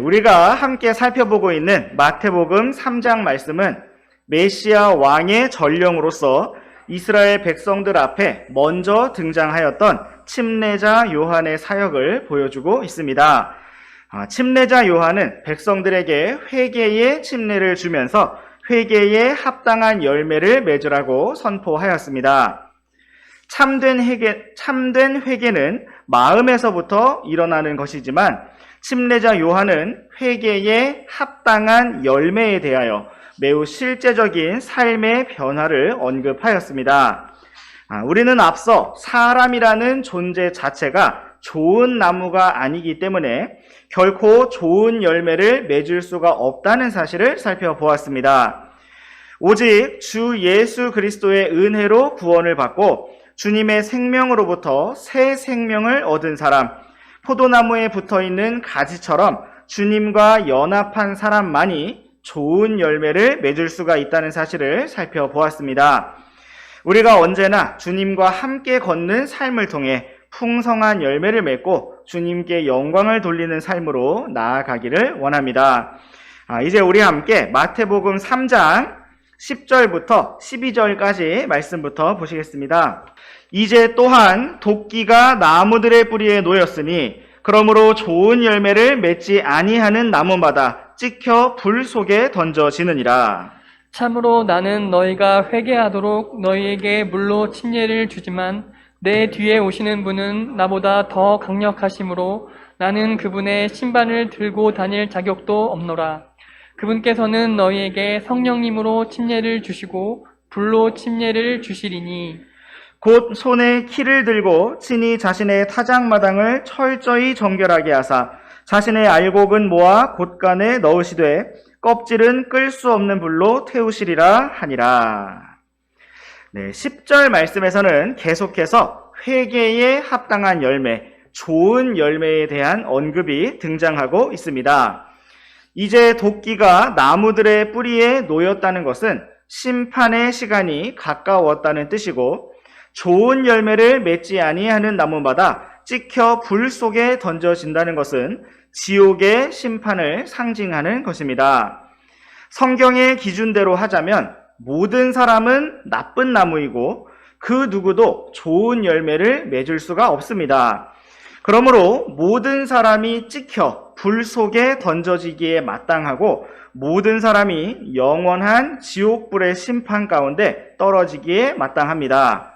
우리가 함께 살펴보고 있는 마태복음 3장 말씀은 메시아 왕의 전령으로서 이스라엘 백성들 앞에 먼저 등장하였던 침례자 요한의 사역을 보여주고 있습니다. 침례자 요한은 백성들에게 회개의 침례를 주면서 회개에 합당한 열매를 맺으라고 선포하였습니다. 참된 회개는 마음에서부터 일어나는 것이지만 침례자 요한은 회개에 합당한 열매에 대하여 매우 실제적인 삶의 변화를 언급하였습니다. 우리는 앞서 사람이라는 존재 자체가 좋은 나무가 아니기 때문에 결코 좋은 열매를 맺을 수가 없다는 사실을 살펴보았습니다. 오직 주 예수 그리스도의 은혜로 구원을 받고 주님의 생명으로부터 새 생명을 얻은 사람, 포도나무에 붙어있는 가지처럼 주님과 연합한 사람만이 좋은 열매를 맺을 수가 있다는 사실을 살펴보았습니다. 우리가 언제나 주님과 함께 걷는 삶을 통해 풍성한 열매를 맺고 주님께 영광을 돌리는 삶으로 나아가기를 원합니다. 이제 우리 함께 마태복음 3장 10절부터 12절까지 말씀부터 보시겠습니다. 이제 또한 도끼가 나무들의 뿌리에 놓였으니 그러므로 좋은 열매를 맺지 아니하는 나무마다 찍혀 불 속에 던져지느니라. 참으로 나는 너희가 회개하도록 너희에게 물로 침례를 주지만 내 뒤에 오시는 분은 나보다 더 강력하심으로 나는 그분의 신발을 들고 다닐 자격도 없노라. 그분께서는 너희에게 성령님으로 침례를 주시고 불로 침례를 주시리니 곧 손에 키를 들고 친히 자신의 타작마당을 철저히 정결하게 하사 자신의 알곡은 모아 곳간에 넣으시되 껍질은 끌 수 없는 불로 태우시리라 하니라. 10절 말씀에서는 계속해서 회개에 합당한 열매, 좋은 열매에 대한 언급이 등장하고 있습니다. 이제 도끼가 나무들의 뿌리에 놓였다는 것은 심판의 시간이 가까웠다는 뜻이고 좋은 열매를 맺지 아니하는 나무마다 찍혀 불 속에 던져진다는 것은 지옥의 심판을 상징하는 것입니다. 성경의 기준대로 하자면 모든 사람은 나쁜 나무이고 그 누구도 좋은 열매를 맺을 수가 없습니다. 그러므로 모든 사람이 찍혀 불 속에 던져지기에 마땅하고 모든 사람이 영원한 지옥불의 심판 가운데 떨어지기에 마땅합니다.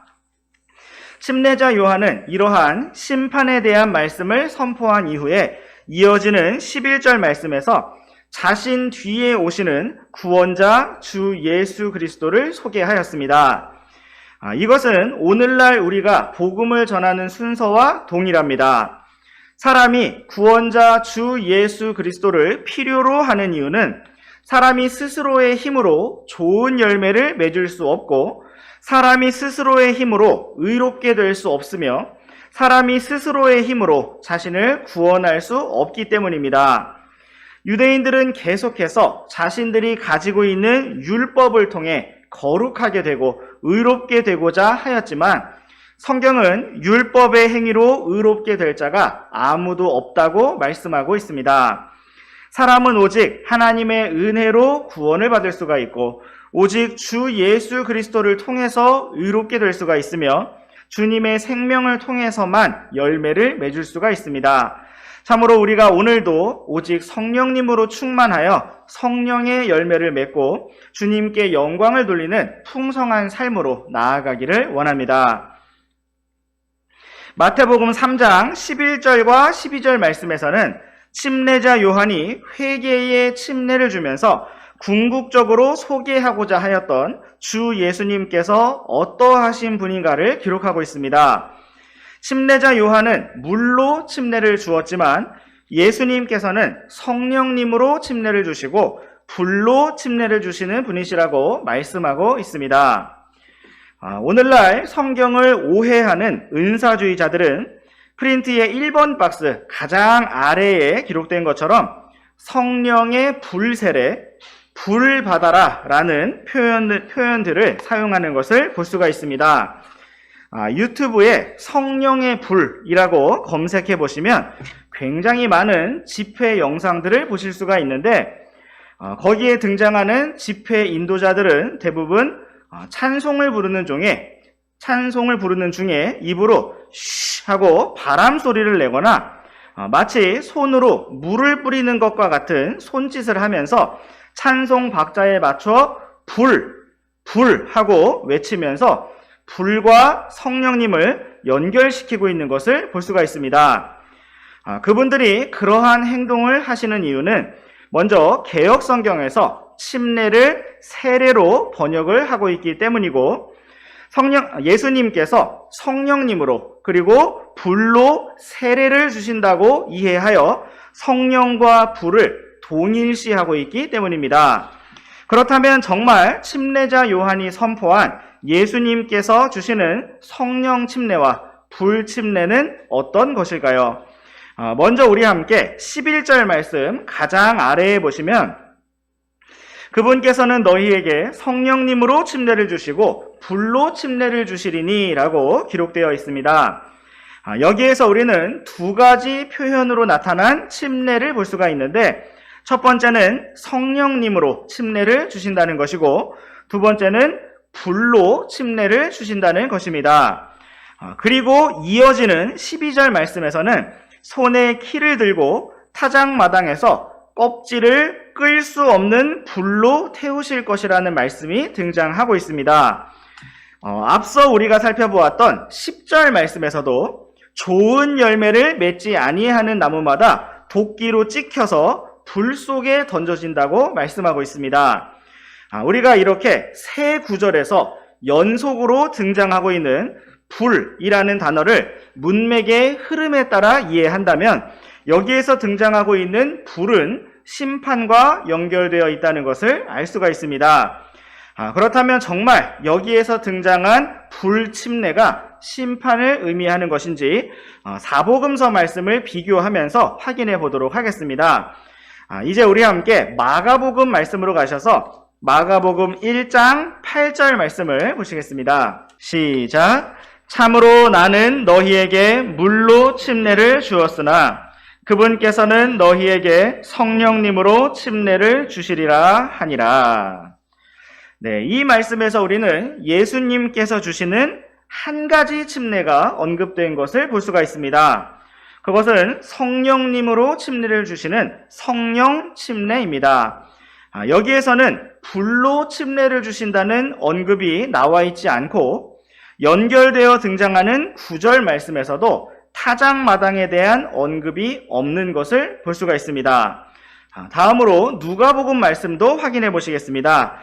침례자 요한은 이러한 심판에 대한 말씀을 선포한 이후에 이어지는 11절 말씀에서 자신 뒤에 오시는 구원자 주 예수 그리스도를 소개하였습니다. 이것은 오늘날 우리가 복음을 전하는 순서와 동일합니다. 사람이 구원자 주 예수 그리스도를 필요로 하는 이유는 사람이 스스로의 힘으로 좋은 열매를 맺을 수 없고 사람이 스스로의 힘으로 의롭게 될 수 없으며 사람이 스스로의 힘으로 자신을 구원할 수 없기 때문입니다. 유대인들은 계속해서 자신들이 가지고 있는 율법을 통해 거룩하게 되고 의롭게 되고자 하였지만 성경은 율법의 행위로 의롭게 될 자가 아무도 없다고 말씀하고 있습니다. 사람은 오직 하나님의 은혜로 구원을 받을 수가 있고 오직 주 예수 그리스도를 통해서 의롭게 될 수가 있으며 주님의 생명을 통해서만 열매를 맺을 수가 있습니다. 참으로 우리가 오늘도 오직 성령님으로 충만하여 성령의 열매를 맺고 주님께 영광을 돌리는 풍성한 삶으로 나아가기를 원합니다. 마태복음 3장 11절과 12절 말씀에서는 침례자 요한이 회개의 침례를 주면서 궁극적으로 소개하고자 하였던 주 예수님께서 어떠하신 분인가를 기록하고 있습니다. 침례자 요한은 물로 침례를 주었지만 예수님께서는 성령님으로 침례를 주시고 불로 침례를 주시는 분이시라고 말씀하고 있습니다. 오늘날 성경을 오해하는 은사주의자들은 프린트의 1번 박스 가장 아래에 기록된 것처럼 성령의 불세례, 불 받아라 라는 표현들을 사용하는 것을 볼 수가 있습니다. 유튜브에 성령의 불이라고 검색해 보시면 굉장히 많은 집회 영상들을 보실 수가 있는데 거기에 등장하는 집회 인도자들은 대부분 찬송을 부르는 중에 입으로 쉬 하고 바람 소리를 내거나 마치 손으로 물을 뿌리는 것과 같은 손짓을 하면서 찬송 박자에 맞춰 불 하고 외치면서 불과 성령님을 연결시키고 있는 것을 볼 수가 있습니다. 그분들이 그러한 행동을 하시는 이유는 먼저 개역 성경에서 침례를 세례로 번역을 하고 있기 때문이고 예수님께서 성령님으로 그리고 불로 세례를 주신다고 이해하여 성령과 불을 동일시하고 있기 때문입니다. 그렇다면 정말 침례자 요한이 선포한 예수님께서 주시는 성령 침례와 불 침례는 어떤 것일까요? 먼저 우리 함께 11절 말씀 가장 아래에 보시면 그분께서는 너희에게 성령님으로 침례를 주시고 불로 침례를 주시리니 라고 기록되어 있습니다. 여기에서 우리는 두 가지 표현으로 나타난 침례를 볼 수가 있는데 첫 번째는 성령님으로 침례를 주신다는 것이고 두 번째는 불로 침례를 주신다는 것입니다. 그리고 이어지는 12절 말씀에서는 손에 키를 들고 타작마당에서 껍질을 끌 수 없는 불로 태우실 것이라는 말씀이 등장하고 있습니다. 앞서 우리가 살펴보았던 10절 말씀에서도 좋은 열매를 맺지 아니하는 나무마다 도끼로 찍혀서 불 속에 던져진다고 말씀하고 있습니다. 우리가 이렇게 세 구절에서 연속으로 등장하고 있는 불이라는 단어를 문맥의 흐름에 따라 이해한다면 여기에서 등장하고 있는 불은 심판과 연결되어 있다는 것을 알 수가 있습니다. 그렇다면 정말 여기에서 등장한 불 침례가 심판을 의미하는 것인지 사복음서 말씀을 비교하면서 확인해 보도록 하겠습니다. 이제 우리 함께 마가복음 말씀으로 가셔서 마가복음 1장 8절 말씀을 보시겠습니다. 시작. 참으로 나는 너희에게 물로 침례를 주었으나 그분께서는 너희에게 성령님으로 침례를 주시리라 하니라. 네, 이 말씀에서 우리는 예수님께서 주시는 한 가지 침례가 언급된 것을 볼 수가 있습니다. 그것은 성령님으로 침례를 주시는 성령 침례입니다. 여기에서는 불로 침례를 주신다는 언급이 나와 있지 않고 연결되어 등장하는 9절 말씀에서도 타작마당에 대한 언급이 없는 것을 볼 수가 있습니다. 다음으로 누가복음 말씀도 확인해 보시겠습니다.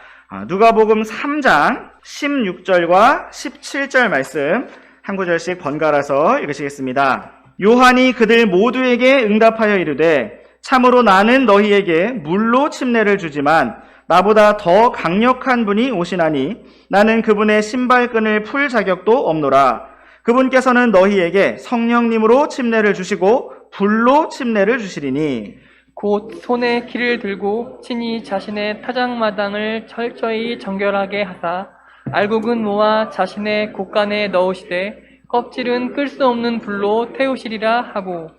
누가복음 3장 16절과 17절 말씀 한 구절씩 번갈아서 읽으시겠습니다. 요한이 그들 모두에게 응답하여 이르되 참으로 나는 너희에게 물로 침례를 주지만 나보다 더 강력한 분이 오시나니 나는 그분의 신발끈을 풀 자격도 없노라. 그분께서는 너희에게 성령님으로 침례를 주시고 불로 침례를 주시리니 곧 손에 키를 들고 친히 자신의 타작마당을 철저히 정결하게 하사 알곡은 모아 자신의 곳간에 넣으시되 껍질은 끌 수 없는 불로 태우시리라 하고.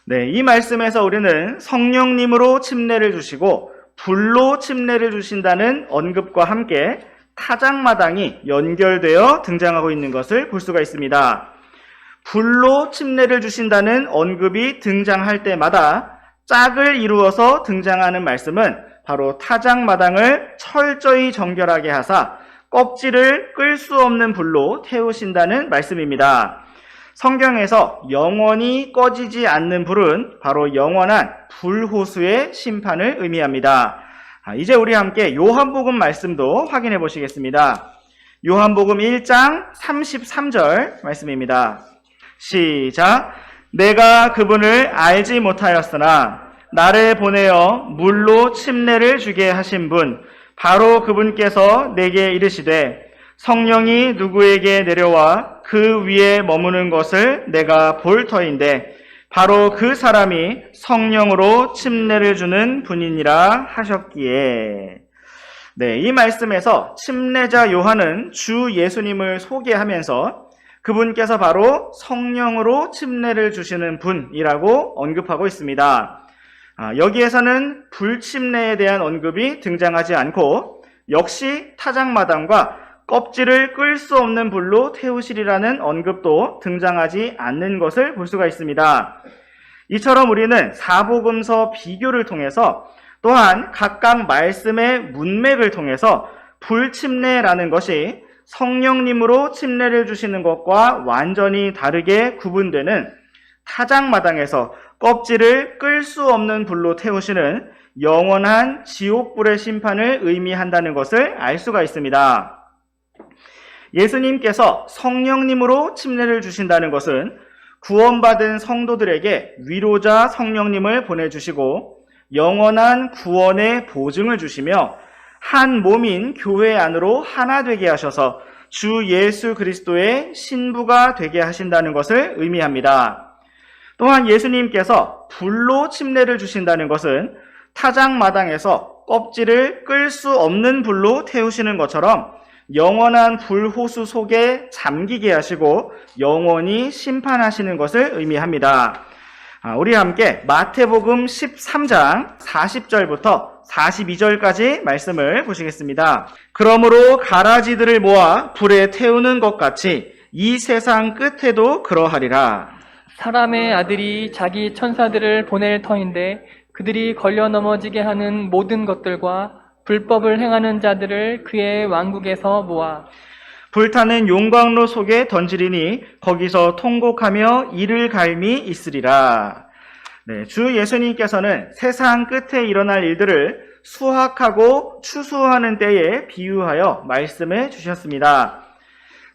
네, 이 말씀에서 우리는 성령님으로 침례를 주시고 불로 침례를 주신다는 언급과 함께 타작마당이 연결되어 등장하고 있는 것을 볼 수가 있습니다. 불로 침례를 주신다는 언급이 등장할 때마다 짝을 이루어서 등장하는 말씀은 바로 타작마당을 철저히 정결하게 하사 껍질을 끌 수 없는 불로 태우신다는 말씀입니다. 성경에서 영원히 꺼지지 않는 불은 바로 영원한 불호수의 심판을 의미합니다. 이제 우리 함께 요한복음 말씀도 확인해 보시겠습니다. 요한복음 1장 33절 말씀입니다. 시작. 내가 그분을 알지 못하였으나 나를 보내어 물로 침례를 주게 하신 분 바로 그분께서 내게 이르시되 성령이 누구에게 내려와 그 위에 머무는 것을 내가 볼 터인데 바로 그 사람이 성령으로 침례를 주는 분이니라 하셨기에. 네, 이 말씀에서 침례자 요한은 주 예수님을 소개하면서 그분께서 바로 성령으로 침례를 주시는 분이라고 언급하고 있습니다. 여기에서는 불침례에 대한 언급이 등장하지 않고 역시 타작마당과 껍질을 끌 수 없는 불로 태우시리라는 언급도 등장하지 않는 것을 볼 수가 있습니다. 이처럼 우리는 사복음서 비교를 통해서 또한 각각 말씀의 문맥을 통해서 불침례라는 것이 성령님으로 침례를 주시는 것과 완전히 다르게 구분되는 타작마당에서 껍질을 끌 수 없는 불로 태우시는 영원한 지옥불의 심판을 의미한다는 것을 알 수가 있습니다. 예수님께서 성령님으로 침례를 주신다는 것은 구원받은 성도들에게 위로자 성령님을 보내주시고 영원한 구원의 보증을 주시며 한 몸인 교회 안으로 하나 되게 하셔서 주 예수 그리스도의 신부가 되게 하신다는 것을 의미합니다. 또한 예수님께서 불로 침례를 주신다는 것은 타작마당에서 껍질을 끌 수 없는 불로 태우시는 것처럼 영원한 불호수 속에 잠기게 하시고 영원히 심판하시는 것을 의미합니다. 우리 함께 마태복음 13장 40절부터 42절까지 말씀을 보시겠습니다. 그러므로 가라지들을 모아 불에 태우는 것 같이 이 세상 끝에도 그러하리라. 사람의 아들이 자기 천사들을 보낼 터인데 그들이 걸려 넘어지게 하는 모든 것들과 불법을 행하는 자들을 그의 왕국에서 모아 불타는 용광로 속에 던지리니 거기서 통곡하며 이를 갈미 있으리라. 주 예수님께서는 세상 끝에 일어날 일들을 수확하고 추수하는 때에 비유하여 말씀해 주셨습니다.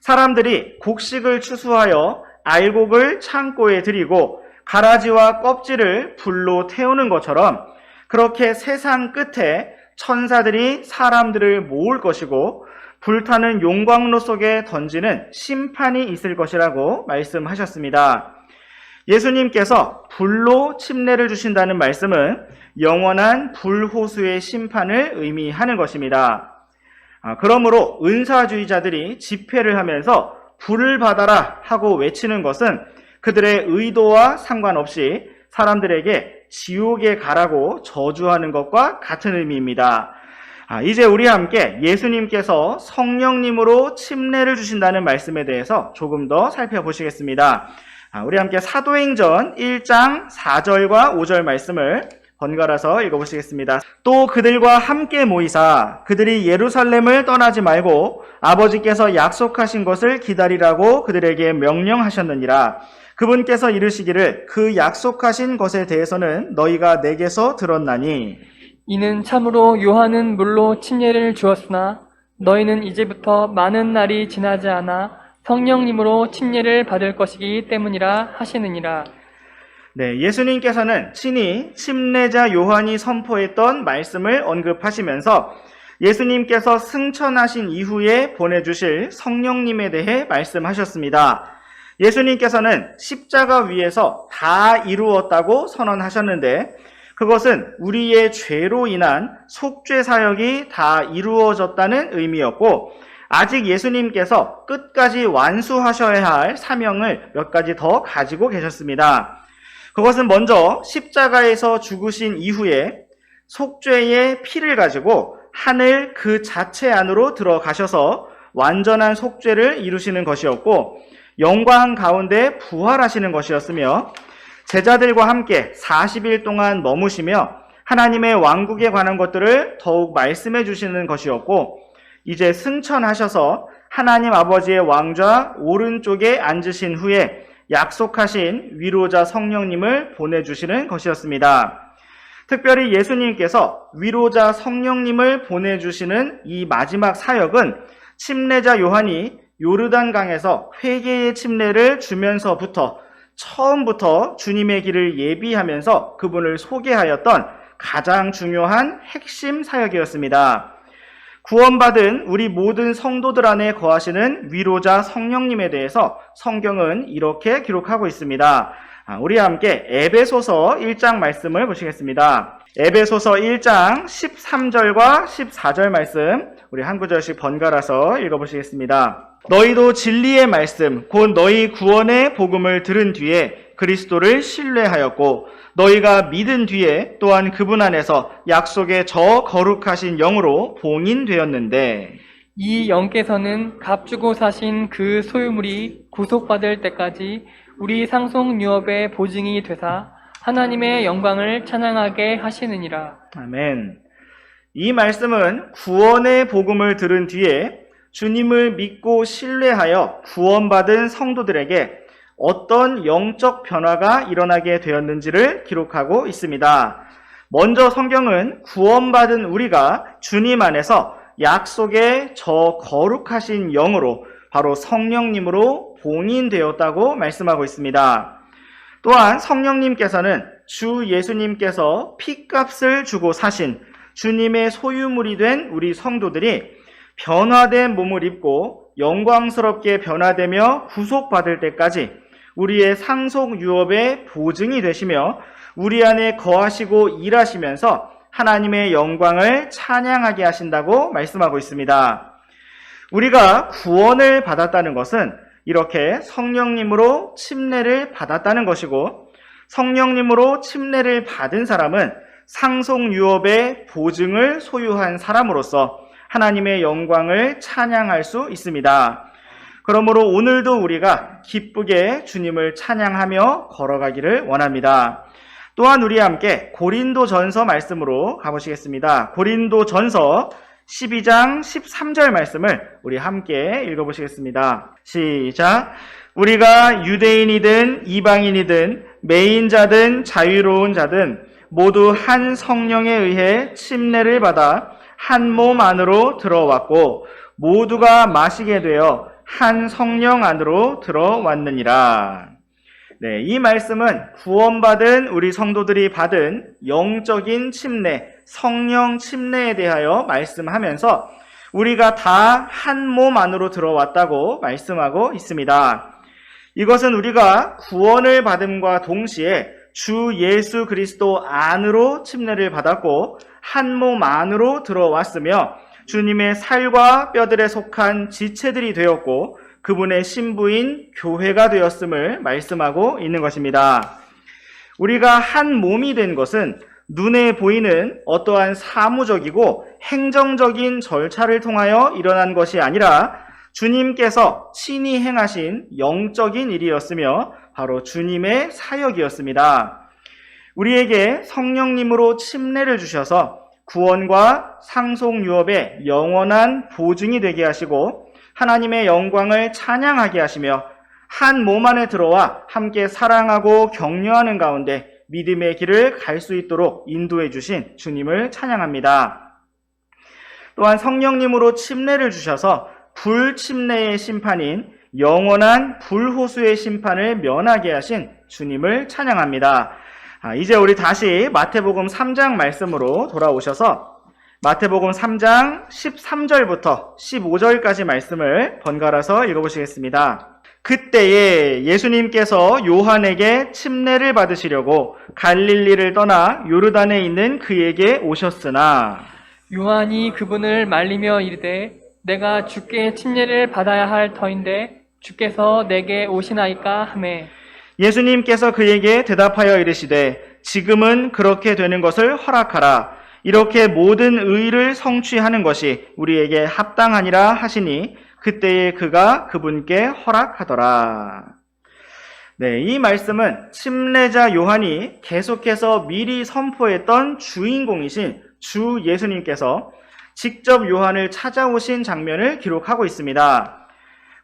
사람들이 곡식을 추수하여 알곡을 창고에 들이고 가라지와 껍질을 불로 태우는 것처럼 그렇게 세상 끝에 천사들이 사람들을 모을 것이고 불타는 용광로 속에 던지는 심판이 있을 것이라고 말씀하셨습니다. 예수님께서 불로 침례를 주신다는 말씀은 영원한 불호수의 심판을 의미하는 것입니다. 그러므로 은사주의자들이 집회를 하면서 불을 받아라 하고 외치는 것은 그들의 의도와 상관없이 사람들에게 지옥에 가라고 저주하는 것과 같은 의미입니다. 이제 우리 함께 예수님께서 성령님으로 침례를 주신다는 말씀에 대해서 조금 더 살펴보시겠습니다. 우리 함께 사도행전 1장 4절과 5절 말씀을 번갈아서 읽어보시겠습니다. 또 그들과 함께 모이사 그들이 예루살렘을 떠나지 말고 아버지께서 약속하신 것을 기다리라고 그들에게 명령하셨느니라. 그분께서 이르시기를 그 약속하신 것에 대해서는 너희가 내게서 들었나니 이는 참으로 요한은 물로 침례를 주었으나 너희는 이제부터 많은 날이 지나지 않아 성령님으로 침례를 받을 것이기 때문이라 하시느니라. 예수님께서는 친히 침례자 요한이 선포했던 말씀을 언급하시면서 예수님께서 승천하신 이후에 보내주실 성령님에 대해 말씀하셨습니다. 예수님께서는 십자가 위에서 다 이루었다고 선언하셨는데 그것은 우리의 죄로 인한 속죄 사역이 다 이루어졌다는 의미였고 아직 예수님께서 끝까지 완수하셔야 할 사명을 몇 가지 더 가지고 계셨습니다. 그것은 먼저 십자가에서 죽으신 이후에 속죄의 피를 가지고 하늘 그 자체 안으로 들어가셔서 완전한 속죄를 이루시는 것이었고 영광 가운데 부활하시는 것이었으며 제자들과 함께 40일 동안 머무시며 하나님의 왕국에 관한 것들을 더욱 말씀해 주시는 것이었고 이제 승천하셔서 하나님 아버지의 왕좌 오른쪽에 앉으신 후에 약속하신 위로자 성령님을 보내주시는 것이었습니다. 특별히 예수님께서 위로자 성령님을 보내주시는 이 마지막 사역은 침례자 요한이 요르단강에서 회개의 침례를 주면서부터 처음부터 주님의 길을 예비하면서 그분을 소개하였던 가장 중요한 핵심 사역이었습니다. 구원받은 우리 모든 성도들 안에 거하시는 위로자 성령님에 대해서 성경은 이렇게 기록하고 있습니다. 우리 함께 에베소서 1장 말씀을 보시겠습니다. 에베소서 1장 13절과 14절 말씀 우리 한 구절씩 번갈아서 읽어보시겠습니다. 너희도 진리의 말씀, 곧 너희 구원의 복음을 들은 뒤에 그리스도를 신뢰하였고 너희가 믿은 뒤에 또한 그분 안에서 약속의 저 거룩하신 영으로 봉인되었는데 이 영께서는 값주고 사신 그 소유물이 구속받을 때까지 우리 상속 유업의 보증이 되사 하나님의 영광을 찬양하게 하시느니라. 아멘. 이 말씀은 구원의 복음을 들은 뒤에 주님을 믿고 신뢰하여 구원받은 성도들에게 어떤 영적 변화가 일어나게 되었는지를 기록하고 있습니다. 먼저 성경은 구원받은 우리가 주님 안에서 약속의 저 거룩하신 영으로 바로 성령님으로 봉인되었다고 말씀하고 있습니다. 또한 성령님께서는 주 예수님께서 핏값을 주고 사신 주님의 소유물이 된 우리 성도들이 변화된 몸을 입고 영광스럽게 변화되며 구속받을 때까지 우리의 상속 유업의 보증이 되시며 우리 안에 거하시고 일하시면서 하나님의 영광을 찬양하게 하신다고 말씀하고 있습니다. 우리가 구원을 받았다는 것은 이렇게 성령님으로 침례를 받았다는 것이고 성령님으로 침례를 받은 사람은 상속 유업의 보증을 소유한 사람으로서 하나님의 영광을 찬양할 수 있습니다. 그러므로 오늘도 우리가 기쁘게 주님을 찬양하며 걸어가기를 원합니다. 또한 우리 함께 고린도전서 말씀으로 가보시겠습니다. 고린도전서 12장 13절 말씀을 우리 함께 읽어보시겠습니다. 시작. 우리가 유대인이든 이방인이든 매인자든 자유로운 자든 모두 한 성령에 의해 침례를 받아 한 몸 안으로 들어왔고 모두가 마시게 되어 한 성령 안으로 들어왔느니라. 네, 이 말씀은 구원받은 우리 성도들이 받은 영적인 침례, 성령 침례에 대하여 말씀하면서 우리가 다 한 몸 안으로 들어왔다고 말씀하고 있습니다. 이것은 우리가 구원을 받음과 동시에 주 예수 그리스도 안으로 침례를 받았고 한 몸 안으로 들어왔으며 주님의 살과 뼈들에 속한 지체들이 되었고 그분의 신부인 교회가 되었음을 말씀하고 있는 것입니다. 우리가 한 몸이 된 것은 눈에 보이는 어떠한 사무적이고 행정적인 절차를 통하여 일어난 것이 아니라 주님께서 친히 행하신 영적인 일이었으며 바로 주님의 사역이었습니다. 우리에게 성령님으로 침례를 주셔서 구원과 상속 유업의 영원한 보증이 되게 하시고 하나님의 영광을 찬양하게 하시며 한 몸 안에 들어와 함께 사랑하고 격려하는 가운데 믿음의 길을 갈 수 있도록 인도해 주신 주님을 찬양합니다. 또한 성령님으로 침례를 주셔서 불침례의 심판인 영원한 불호수의 심판을 면하게 하신 주님을 찬양합니다. 이제 우리 다시 마태복음 3장 말씀으로 돌아오셔서 마태복음 3장 13절부터 15절까지 말씀을 번갈아서 읽어보시겠습니다. 그때에 예수님께서 요한에게 침례를 받으시려고 갈릴리를 떠나 요르단에 있는 그에게 오셨으나 요한이 그분을 말리며 이르되 내가 주께 침례를 받아야 할 터인데 주께서 내게 오시나이까 하매 예수님께서 그에게 대답하여 이르시되 지금은 그렇게 되는 것을 허락하라. 이렇게 모든 의를 성취하는 것이 우리에게 합당하니라 하시니 그때에 그가 그분께 허락하더라. 네, 이 말씀은 침례자 요한이 계속해서 미리 선포했던 주인공이신 주 예수님께서 직접 요한을 찾아오신 장면을 기록하고 있습니다.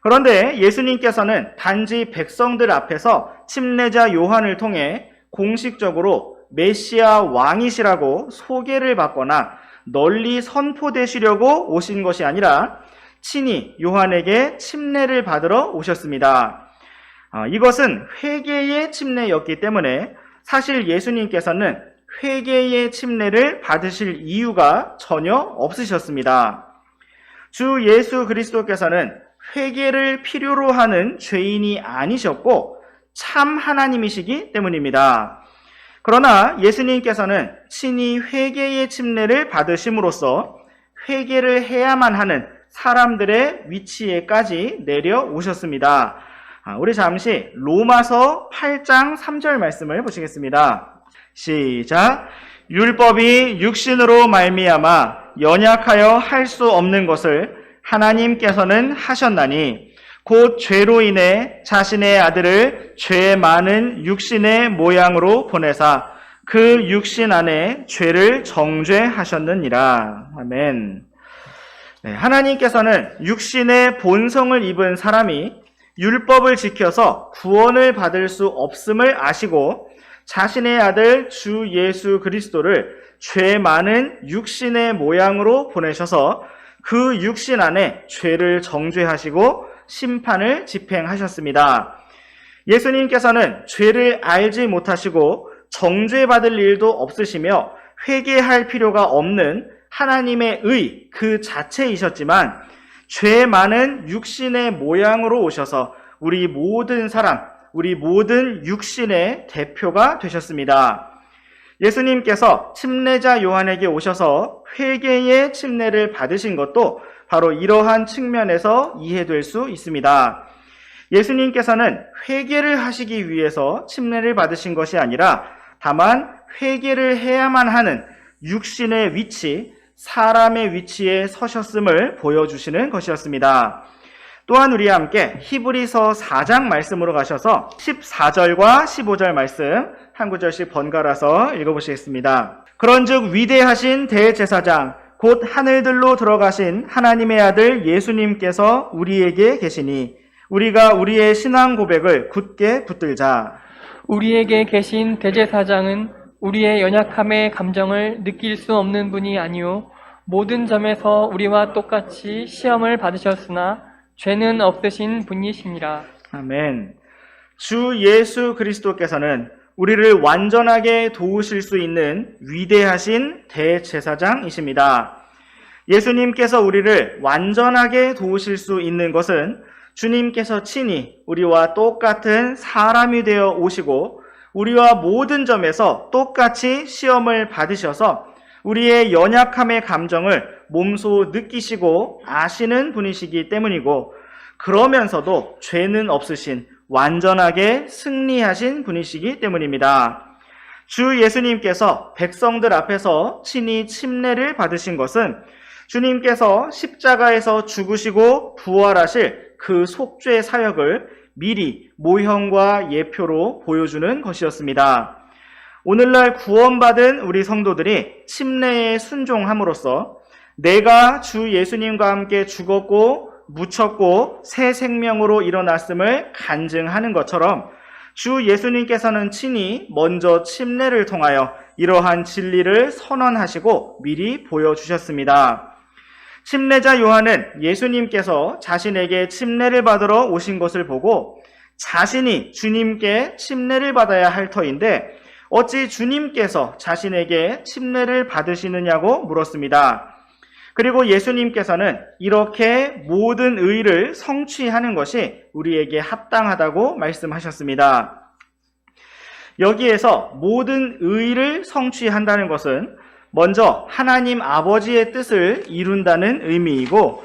그런데 예수님께서는 단지 백성들 앞에서 침례자 요한을 통해 공식적으로 메시아 왕이시라고 소개를 받거나 널리 선포되시려고 오신 것이 아니라 친히 요한에게 침례를 받으러 오셨습니다. 이것은 회개의 침례였기 때문에 사실 예수님께서는 회개의 침례를 받으실 이유가 전혀 없으셨습니다. 주 예수 그리스도께서는 회개를 필요로 하는 죄인이 아니셨고 참 하나님이시기 때문입니다. 그러나 예수님께서는 친히 회개의 침례를 받으심으로써 회개를 해야만 하는 사람들의 위치에까지 내려오셨습니다. 우리 잠시 로마서 8장 3절 말씀을 보시겠습니다. 시작. 율법이 육신으로 말미암아 연약하여 할 수 없는 것을 하나님께서는 하셨나니 곧 죄로 인해 자신의 아들을 죄 많은 육신의 모양으로 보내사 그 육신 안에 죄를 정죄하셨느니라. 아멘. 네, 하나님께서는 육신의 본성을 입은 사람이 율법을 지켜서 구원을 받을 수 없음을 아시고 자신의 아들 주 예수 그리스도를 죄 많은 육신의 모양으로 보내셔서 그 육신 안에 죄를 정죄하시고 심판을 집행하셨습니다. 예수님께서는 죄를 알지 못하시고 정죄받을 일도 없으시며 회개할 필요가 없는 하나님의 의 그 자체이셨지만 죄 많은 육신의 모양으로 오셔서 우리 모든 사람, 우리 모든 육신의 대표가 되셨습니다. 예수님께서 침례자 요한에게 오셔서 회개의 침례를 받으신 것도 바로 이러한 측면에서 이해될 수 있습니다. 예수님께서는 회개를 하시기 위해서 침례를 받으신 것이 아니라 다만 회개를 해야만 하는 육신의 위치, 사람의 위치에 서셨음을 보여주시는 것이었습니다. 또한 우리와 함께 히브리서 4장 말씀으로 가셔서 14절과 15절 말씀 한 구절씩 번갈아서 읽어보시겠습니다. 그런즉 위대하신 대제사장 곧 하늘들로 들어가신 하나님의 아들 예수님께서 우리에게 계시니 우리가 우리의 신앙 고백을 굳게 붙들자. 우리에게 계신 대제사장은 우리의 연약함의 감정을 느낄 수 없는 분이 아니요 모든 점에서 우리와 똑같이 시험을 받으셨으나 죄는 없으신 분이시니라. 아멘. 주 예수 그리스도께서는 우리를 완전하게 도우실 수 있는 위대하신 대제사장이십니다. 예수님께서 우리를 완전하게 도우실 수 있는 것은 주님께서 친히 우리와 똑같은 사람이 되어 오시고 우리와 모든 점에서 똑같이 시험을 받으셔서 우리의 연약함의 감정을 몸소 느끼시고 아시는 분이시기 때문이고 그러면서도 죄는 없으신 완전하게 승리하신 분이시기 때문입니다. 주 예수님께서 백성들 앞에서 친히 침례를 받으신 것은 주님께서 십자가에서 죽으시고 부활하실 그 속죄 사역을 미리 모형과 예표로 보여주는 것이었습니다. 오늘날 구원받은 우리 성도들이 침례에 순종함으로써 내가 주 예수님과 함께 죽었고 묻혔고 새 생명으로 일어났음을 간증하는 것처럼 주 예수님께서는 친히 먼저 침례를 통하여 이러한 진리를 선언하시고 미리 보여주셨습니다. 침례자 요한은 예수님께서 자신에게 침례를 받으러 오신 것을 보고 자신이 주님께 침례를 받아야 할 터인데 어찌 주님께서 자신에게 침례를 받으시느냐고 물었습니다. 그리고 예수님께서는 이렇게 모든 의를 성취하는 것이 우리에게 합당하다고 말씀하셨습니다. 여기에서 모든 의를 성취한다는 것은 먼저 하나님 아버지의 뜻을 이룬다는 의미이고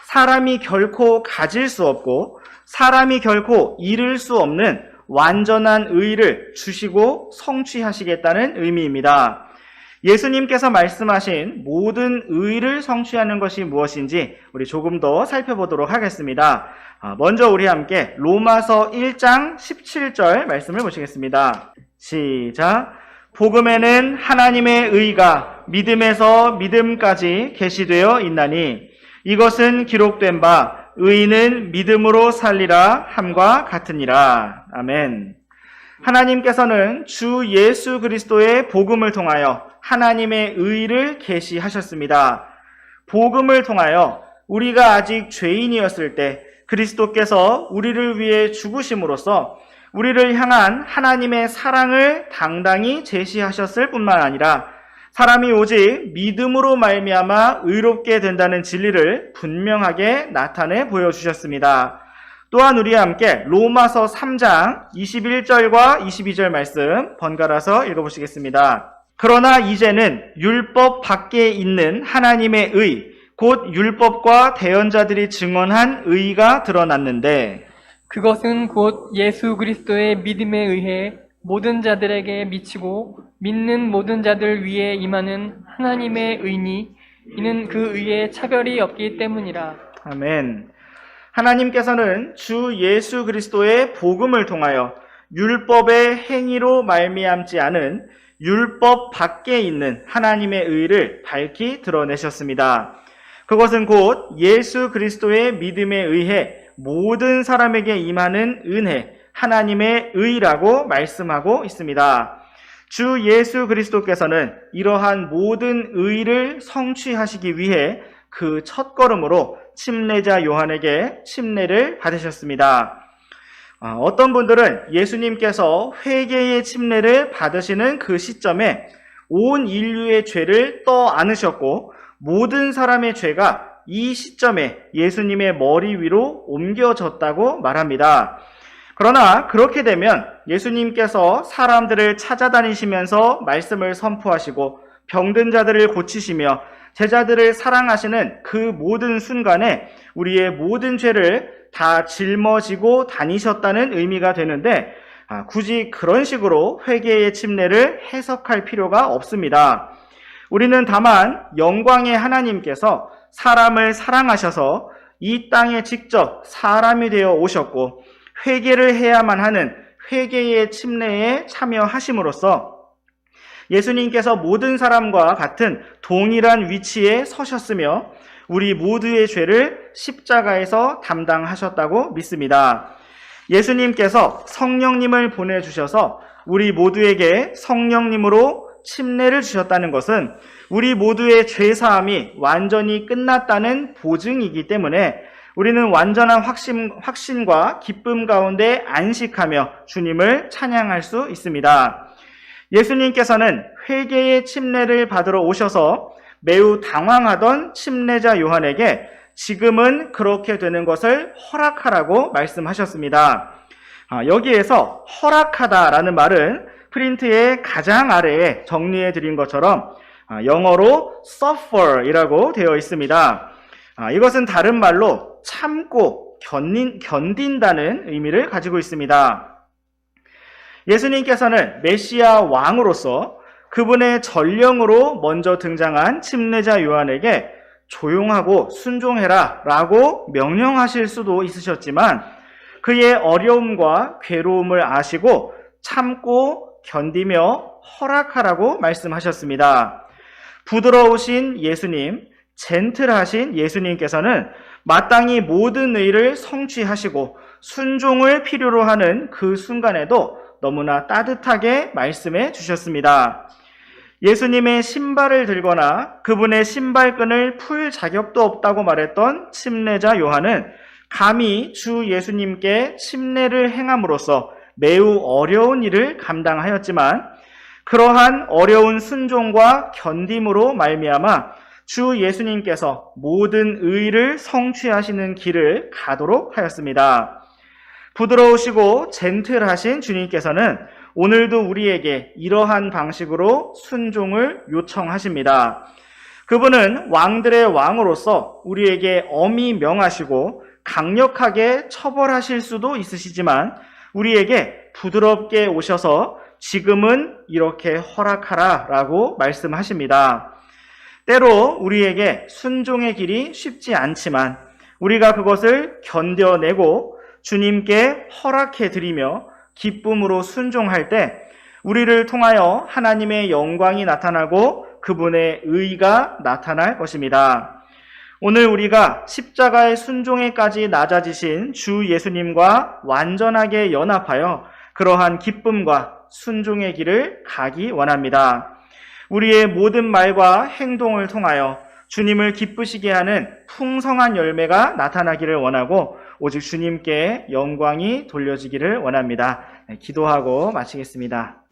사람이 결코 가질 수 없고 사람이 결코 이룰 수 없는 완전한 의를 주시고 성취하시겠다는 의미입니다. 예수님께서 말씀하신 모든 의를 성취하는 것이 무엇인지 우리 조금 더 살펴보도록 하겠습니다. 먼저 우리 함께 로마서 1장 17절 말씀을 보시겠습니다. 시작. 복음에는 하나님의 의가 믿음에서 믿음까지 계시되어 있나니 이것은 기록된 바 의인은 믿음으로 살리라 함과 같으니라. 아멘. 하나님께서는 주 예수 그리스도의 복음을 통하여 하나님의 의를 계시하셨습니다. 복음을 통하여 우리가 아직 죄인이었을 때 그리스도께서 우리를 위해 죽으심으로써 우리를 향한 하나님의 사랑을 당당히 제시하셨을 뿐만 아니라 사람이 오직 믿음으로 말미암아 의롭게 된다는 진리를 분명하게 나타내 보여주셨습니다. 또한 우리와 함께 로마서 3장 21절과 22절 말씀 번갈아서 읽어보시겠습니다. 그러나 이제는 율법 밖에 있는 하나님의 의, 곧 율법과 대언자들이 증언한 의가 드러났는데 그것은 곧 예수 그리스도의 믿음에 의해 모든 자들에게 미치고 믿는 모든 자들 위에 임하는 하나님의 의니 이는 그 의에 차별이 없기 때문이라. 아멘. 하나님께서는 주 예수 그리스도의 복음을 통하여 율법의 행위로 말미암지 않은 율법 밖에 있는 하나님의 의를 밝히 드러내셨습니다. 그것은 곧 예수 그리스도의 믿음에 의해 모든 사람에게 임하는 은혜, 하나님의 의라고 말씀하고 있습니다. 주 예수 그리스도께서는 이러한 모든 의를 성취하시기 위해 그 첫걸음으로 침례자 요한에게 침례를 받으셨습니다. 어떤 분들은 예수님께서 회개의 침례를 받으시는 그 시점에 온 인류의 죄를 떠안으셨고 모든 사람의 죄가 이 시점에 예수님의 머리 위로 옮겨졌다고 말합니다. 그러나 그렇게 되면 예수님께서 사람들을 찾아다니시면서 말씀을 선포하시고 병든 자들을 고치시며 제자들을 사랑하시는 그 모든 순간에 우리의 모든 죄를 다 짊어지고 다니셨다는 의미가 되는데 굳이 그런 식으로 회개의 침례를 해석할 필요가 없습니다. 우리는 다만 영광의 하나님께서 사람을 사랑하셔서 이 땅에 직접 사람이 되어 오셨고 회개를 해야만 하는 회개의 침례에 참여하심으로써 예수님께서 모든 사람과 같은 동일한 위치에 서셨으며 우리 모두의 죄를 십자가에서 담당하셨다고 믿습니다. 예수님께서 성령님을 보내주셔서 우리 모두에게 성령님으로 침례를 주셨다는 것은 우리 모두의 죄사함이 완전히 끝났다는 보증이기 때문에 우리는 완전한 확신과 기쁨 가운데 안식하며 주님을 찬양할 수 있습니다. 예수님께서는 회개의 침례를 받으러 오셔서 매우 당황하던 침례자 요한에게 지금은 그렇게 되는 것을 허락하라고 말씀하셨습니다. 여기에서 허락하다라는 말은 프린트의 가장 아래에 정리해 드린 것처럼 영어로 suffer이라고 되어 있습니다. 이것은 다른 말로 참고 견딘다는 의미를 가지고 있습니다. 예수님께서는 메시아 왕으로서 그분의 전령으로 먼저 등장한 침례자 요한에게 조용하고 순종해라 라고 명령하실 수도 있으셨지만 그의 어려움과 괴로움을 아시고 참고 견디며 허락하라고 말씀하셨습니다. 부드러우신 예수님, 젠틀하신 예수님께서는 마땅히 모든 의를 성취하시고 순종을 필요로 하는 그 순간에도 너무나 따뜻하게 말씀해 주셨습니다. 예수님의 신발을 들거나 그분의 신발끈을 풀 자격도 없다고 말했던 침례자 요한은 감히 주 예수님께 침례를 행함으로써 매우 어려운 일을 감당하였지만 그러한 어려운 순종과 견딤으로 말미암아 주 예수님께서 모든 의를 성취하시는 길을 가도록 하였습니다. 부드러우시고 젠틀하신 주님께서는 오늘도 우리에게 이러한 방식으로 순종을 요청하십니다. 그분은 왕들의 왕으로서 우리에게 엄히 명하시고 강력하게 처벌하실 수도 있으시지만 우리에게 부드럽게 오셔서 지금은 이렇게 허락하라 라고 말씀하십니다. 때로 우리에게 순종의 길이 쉽지 않지만 우리가 그것을 견뎌내고 주님께 허락해 드리며 기쁨으로 순종할 때 우리를 통하여 하나님의 영광이 나타나고 그분의 의가 나타날 것입니다. 오늘 우리가 십자가의 순종에까지 낮아지신 주 예수님과 완전하게 연합하여 그러한 기쁨과 순종의 길을 가기 원합니다. 우리의 모든 말과 행동을 통하여 주님을 기쁘시게 하는 풍성한 열매가 나타나기를 원하고 오직 주님께 영광이 돌려지기를 원합니다. 기도하고 마치겠습니다.